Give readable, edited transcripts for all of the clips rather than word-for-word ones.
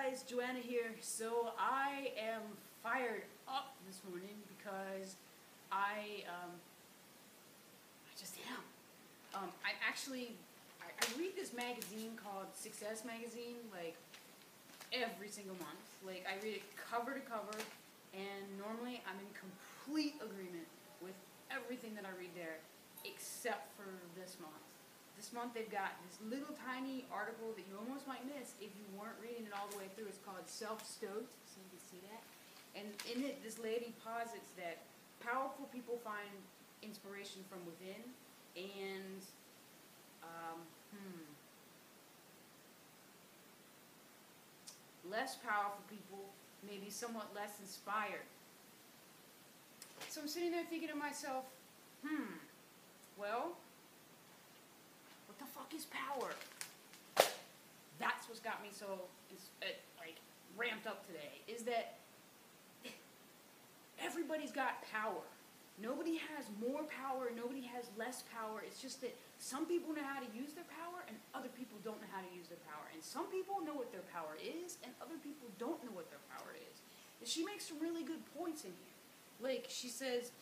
guys, Joanna here. So I am fired up this morning because I just am. I read this magazine called Success Magazine like every single month. Like I read it cover to cover, and normally I'm in complete agreement with everything that I read there, except for this month. This month they've got this little tiny article that you almost might miss if you weren't reading it all the way through. It's called Self-Stoked, so you can see that. And in it, this lady posits that powerful people find inspiration from within, and less powerful people may be somewhat less inspired. So I'm sitting there thinking to myself, well, what the fuck is power? That's what's got me so ramped up today, is that everybody's got power. Nobody has more power, nobody has less power. It's just that some people know how to use their power and other people don't know how to use their power. And some people know what their power is and other people don't know what their power is. And she makes some really good points in here. Like, she says,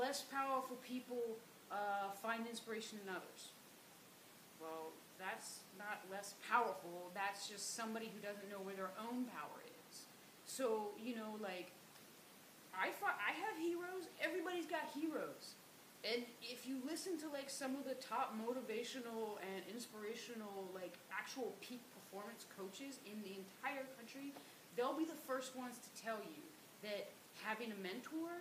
less powerful people find inspiration in others. Well, that's not less powerful. That's just somebody who doesn't know where their own power is. So, you know, like, I have heroes. Everybody's got heroes. And if you listen to, like, some of the top motivational and inspirational, like, actual peak performance coaches in the entire country, they'll be the first ones to tell you that having a mentor,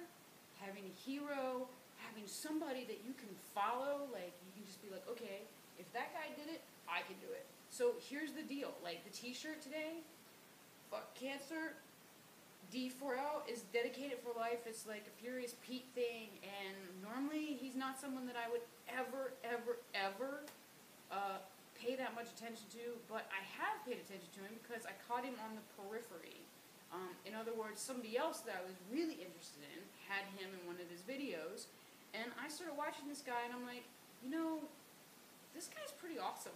having a hero, having somebody that you can follow, like, you can just be like, okay, if that guy did it, I can do it. So here's the deal. Like, the t-shirt today, fuck cancer, D4L is dedicated for life. It's like a Furious Pete thing, and normally he's not someone that I would ever pay that much attention to, but I have paid attention to him because I caught him on the periphery. In other words, somebody else that I was really interested in had him in one of his videos, and I started watching this guy, and I'm like, you know, this guy's pretty awesome.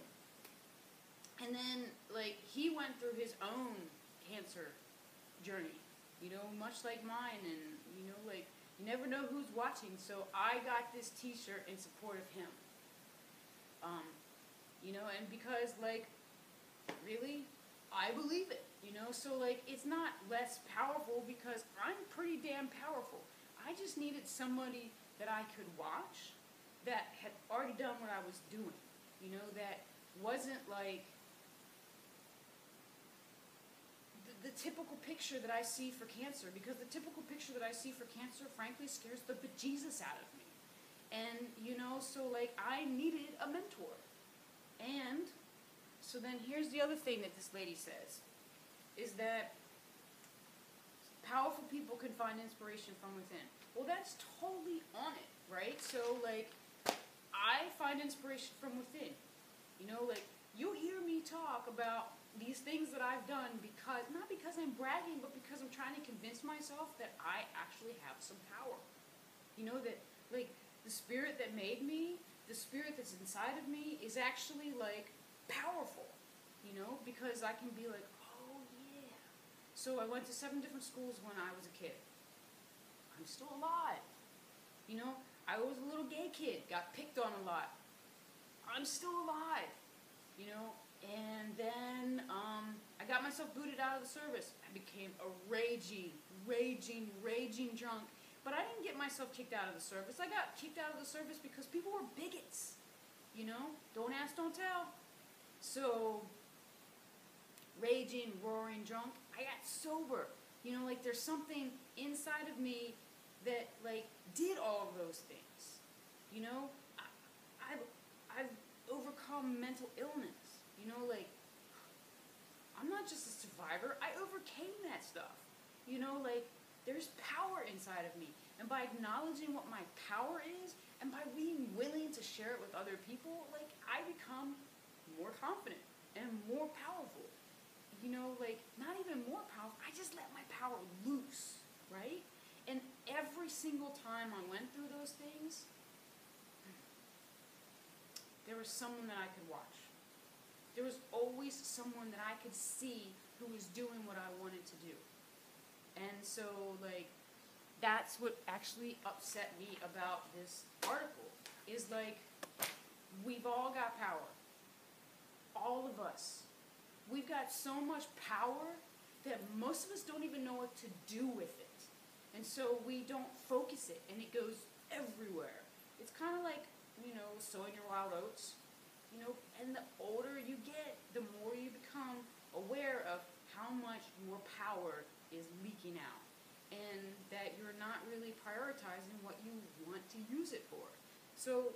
And then, like, he went through his own cancer journey, you know, much like mine, and, you know, like, you never know who's watching, so I got this t-shirt in support of him. You know, and because, like, really, I believe it, you know, so, like, it's not less powerful because I'm pretty damn powerful. I just needed somebody that I could watch that had already done what I was doing, you know, that wasn't, like, the typical picture that I see for cancer, because the typical picture that I see for cancer, frankly, scares the bejesus out of me. And, you know, so, like, I needed a mentor. And so then here's the other thing that this lady says, is that powerful people can find inspiration from within. Well, that's totally on it, right? So, like, I find inspiration from within. You know, like, you hear me talk about these things that I've done because, not because I'm bragging, but because I'm trying to convince myself that I actually have some power. You know, that, like, the spirit that made me, the spirit that's inside of me is actually, like, powerful. You know, because I can be like, oh, yeah. So I went to 7 different schools when I was a kid. I'm still alive. You know, I was a little gay kid, got picked on a lot. I'm still alive. You know, and then I got myself booted out of the service. I became a raging drunk. But I didn't get myself kicked out of the service. I got kicked out of the service because people were bigots. You know, don't ask, don't tell. So, raging, roaring, drunk, I got sober. You know, like, there's something inside of me that, like, did all of those things. You know, I've overcome mental illness. You know, like, I'm not just a survivor. I overcame that stuff. You know, like, there's power inside of me. And by acknowledging what my power is, and by being willing to share it with other people, like, I become more confident and more powerful. You know, like, not even more powerful. I just let my power loose, right? And every single time I went through those things, there was someone that I could watch. There was always someone that I could see who was doing what I wanted to do. And so, like, that's what actually upset me about this article, is like, we've all got power. All of us. We've got so much power that most of us don't even know what to do with it. And so we don't focus it, and it goes everywhere. It's kind of like, sowing your wild oats. And the older you get, the more you become aware of how much your power is leaking out, and that you're not really prioritizing what you want to use it for. So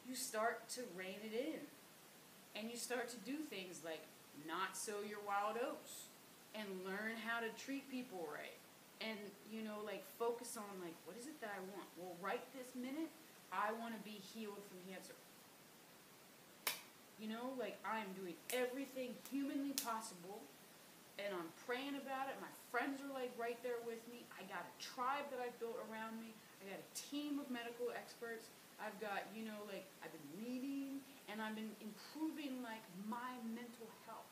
you start to rein it in, and you start to do things like not sow your wild oats, and learn how to treat people right, and like focus on like, what is it that I want? Well, right this minute, I want to be healed from cancer. Like, I'm doing everything humanly possible, and I'm praying about it. My friends are like right there with me. I got a tribe that I've built around me. I got a team of medical experts. I've got, I've been reading, and I've been improving like my mental health,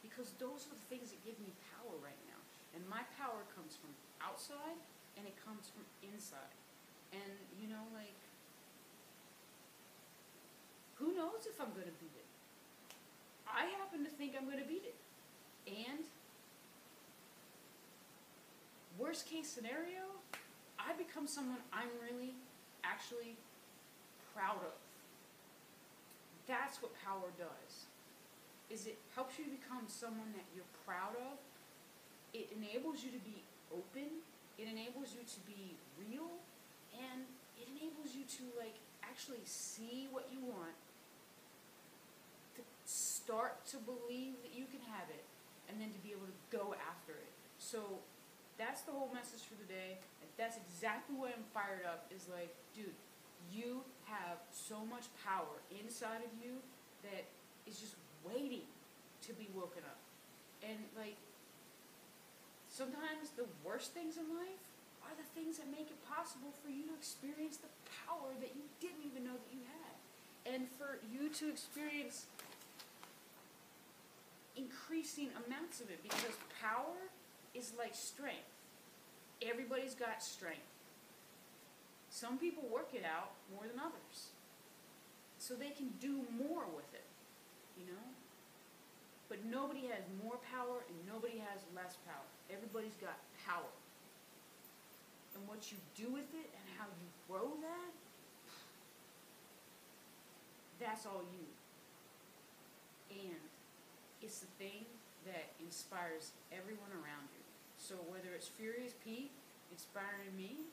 because those are the things that give me power right now. And my power comes from outside, and it comes from inside. And who knows if I'm going to beat it? I happen to think I'm going to beat it. And worst case scenario, I become someone I'm really actually proud of. That's what power does. Is it helps you to become someone that you're proud of. It enables you to be open. It enables you to be real. And it enables you to actually see what you want, to start to believe that you can have it, and then to be able to go after it. So that's the whole message for the day. And that's exactly why I'm fired up, is like, dude, you have so much power inside of you that is just waiting to be woken up. And sometimes the worst things in life are the things that make it possible for you to experience the power that you didn't even know that you had. And for you to experience increasing amounts of it, because power is like strength. Everybody's got strength. Some people work it out more than others, so they can do more with it, But nobody has more power and nobody has less power. Everybody's got power. And what you do with it and how you grow that, that's all you. And it's the thing that inspires everyone around you. So whether it's Furious Pete inspiring me,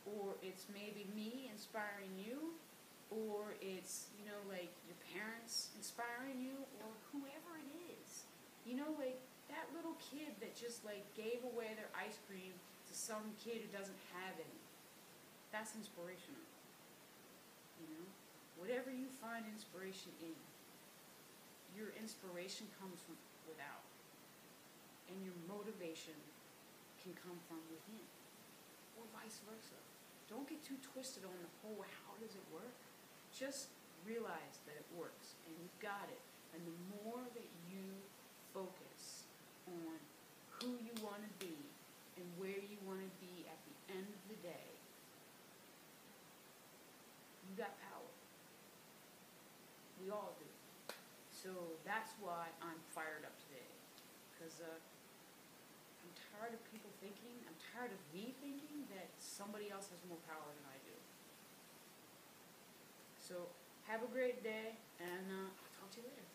or it's maybe me inspiring you, or it's, your parents inspiring you, or whoever it is. That little kid that just, gave away their ice cream to some kid who doesn't have any. That's inspirational. Whatever you find inspiration in, your inspiration comes from without. And your motivation can come from within. Or vice versa. Don't get too twisted on the whole, how does it work? Just realize that it works, and you've got it. And the more that you focus on who you want to be and where you want to be at the end of the day, you got power. We all do. So that's why I'm fired up today, because I'm tired of people thinking, I'm tired of me thinking that somebody else has more power than I do. So have a great day, and I'll talk to you later.